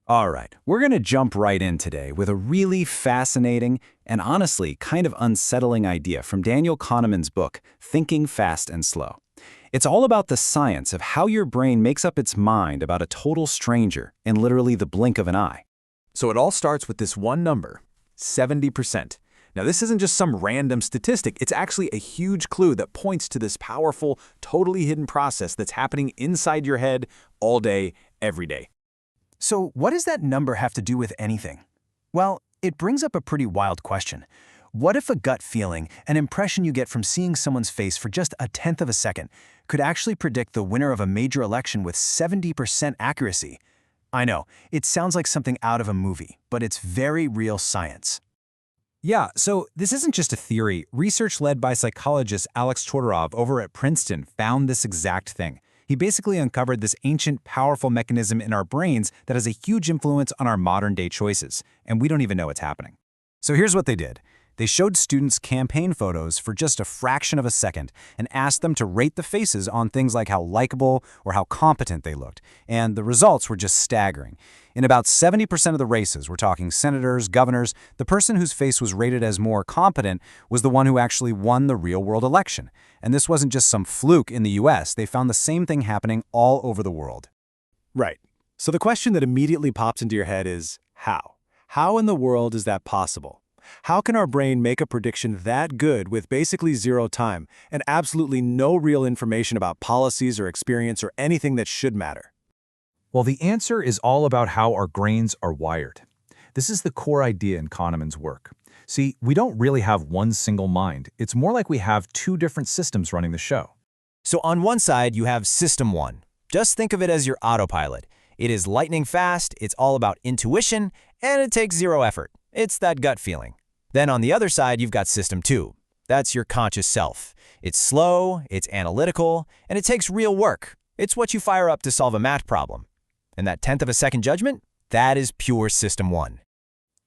All right, we're going to jump right in today with a really fascinating and honestly kind of unsettling idea from Daniel Kahneman's book, Thinking Fast and Slow. It's all about the science of how your brain makes up its mind about a total stranger in literally the blink of an eye. So it all starts with this one number, 70%. Now, this isn't just some random statistic. It's actually a huge clue that points to this powerful, totally hidden process that's happening inside your head all day, every day. So what does that number have to do with anything? Well, it brings up a pretty wild question. What if a gut feeling, an impression you get from seeing someone's face for just a tenth of a second, could actually predict the winner of a major election with 70% accuracy? I know, it sounds like something out of a movie, but it's very real science. Yeah, so this isn't just a theory. Research led by psychologist Alex Todorov over at Princeton found this exact thing. He basically uncovered this ancient, powerful mechanism in our brains that has a huge influence on our modern-day choices, and we don't even know it's happening. So here's what they did. They showed students campaign photos for just a fraction of a second and asked them to rate the faces on things like how likable or how competent they looked, and the results were just staggering. In about 70% of the races, we're talking senators, governors, the person whose face was rated as more competent was the one who actually won the real-world election. And this wasn't just some fluke in the US, they found the same thing happening all over the world. Right. So the question that immediately pops into your head is, how? How in the world is that possible? How can our brain make a prediction that good with basically zero time and absolutely no real information about policies or experience or anything that should matter? Well, the answer is all about how our brains are wired. This is the core idea in Kahneman's work. See, we don't really have one single mind. It's more like we have two different systems running the show. So on one side, you have System 1. Just think of it as your autopilot. It is lightning fast, it's all about intuition, and it takes zero effort. It's that gut feeling. Then on the other side, you've got System 2. That's your conscious self. It's slow, it's analytical, and it takes real work. It's what you fire up to solve a math problem. And that tenth of a second judgment, that is pure System 1.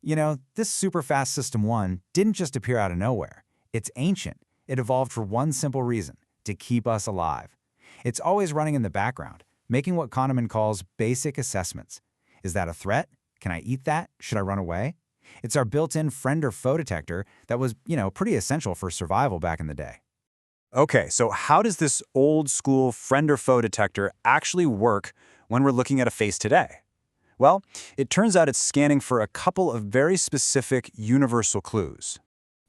You know, this super fast System 1 didn't just appear out of nowhere. It's ancient. It evolved for one simple reason, to keep us alive. It's always running in the background, making what Kahneman calls basic assessments. Is that a threat? Can I eat that? Should I run away? It's our built-in friend or foe detector that was, pretty essential for survival back in the day. Okay, so how does this old-school friend or foe detector actually work when we're looking at a face today? Well, it turns out it's scanning for a couple of very specific universal clues.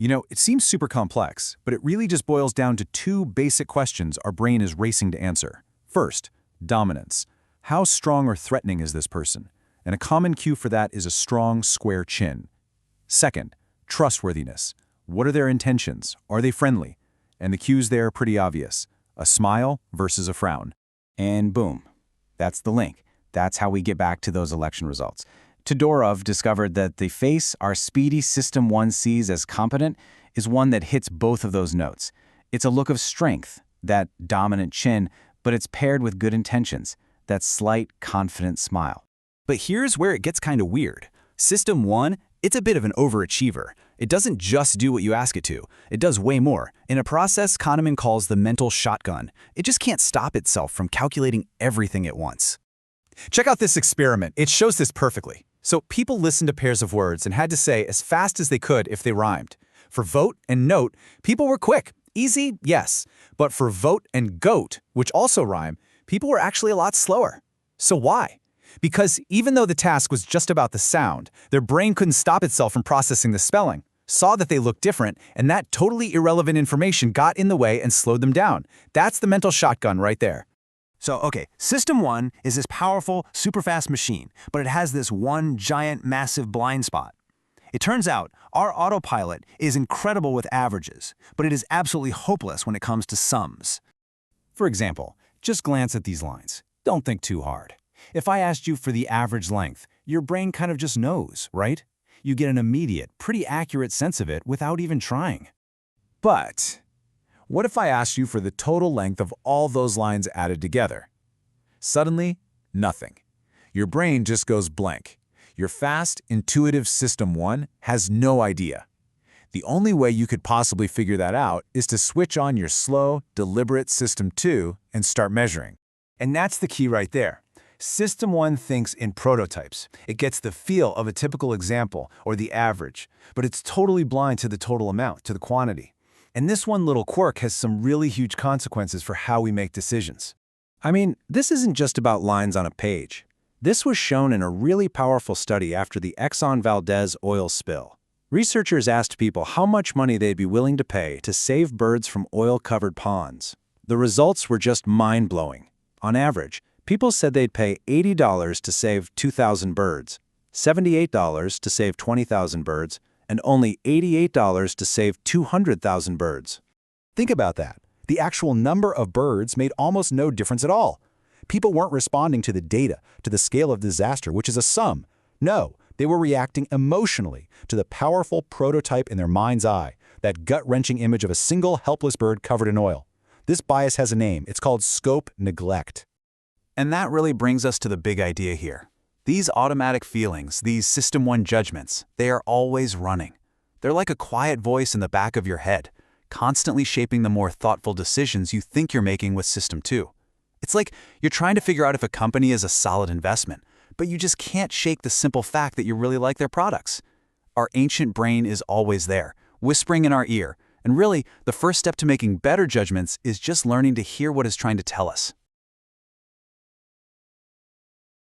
It seems super complex, but it really just boils down to two basic questions our brain is racing to answer. First, dominance. How strong or threatening is this person? And a common cue for that is a strong, square chin. Second, trustworthiness. What are their intentions? Are they friendly? And the cues there are pretty obvious. A smile versus a frown. And boom, that's the link. That's how we get back to those election results. Todorov discovered that the face our speedy System 1 sees as competent is one that hits both of those notes. It's a look of strength, that dominant chin, but it's paired with good intentions, that slight, confident smile. But here's where it gets kind of weird. System 1, it's a bit of an overachiever. It doesn't just do what you ask it to. It does way more. In a process Kahneman calls the mental shotgun. It just can't stop itself from calculating everything at once. Check out this experiment. It shows this perfectly. So people listened to pairs of words and had to say as fast as they could if they rhymed. For vote and note, people were quick. Easy, yes. But for vote and goat, which also rhyme, people were actually a lot slower. So why? Because even though the task was just about the sound, their brain couldn't stop itself from processing the spelling, saw that they looked different, and that totally irrelevant information got in the way and slowed them down. That's the mental shotgun right there. So, okay, System 1 is this powerful, super fast machine, but it has this one giant, massive blind spot. It turns out our autopilot is incredible with averages, but it is absolutely hopeless when it comes to sums. For example, just glance at these lines. Don't think too hard. If I asked you for the average length, your brain kind of just knows, right? You get an immediate, pretty accurate sense of it without even trying. But what if I asked you for the total length of all those lines added together? Suddenly, nothing. Your brain just goes blank. Your fast, intuitive System 1 has no idea. The only way you could possibly figure that out is to switch on your slow, deliberate System 2 and start measuring. And that's the key right there. System 1 thinks in prototypes. It gets the feel of a typical example, or the average, but it's totally blind to the total amount, to the quantity. And this one little quirk has some really huge consequences for how we make decisions. I mean, this isn't just about lines on a page. This was shown in a really powerful study after the Exxon Valdez oil spill. Researchers asked people how much money they'd be willing to pay to save birds from oil-covered ponds. The results were just mind-blowing. On average, people said they'd pay $80 to save 2,000 birds, $78 to save 20,000 birds, and only $88 to save 200,000 birds. Think about that. The actual number of birds made almost no difference at all. People weren't responding to the data, to the scale of disaster, which is a sum. No, they were reacting emotionally to the powerful prototype in their mind's eye, that gut-wrenching image of a single helpless bird covered in oil. This bias has a name. It's called scope neglect. And that really brings us to the big idea here. These automatic feelings, these System 1 judgments, they are always running. They're like a quiet voice in the back of your head, constantly shaping the more thoughtful decisions you think you're making with System 2. It's like you're trying to figure out if a company is a solid investment, but you just can't shake the simple fact that you really like their products. Our ancient brain is always there, whispering in our ear, and really, the first step to making better judgments is just learning to hear what it's trying to tell us.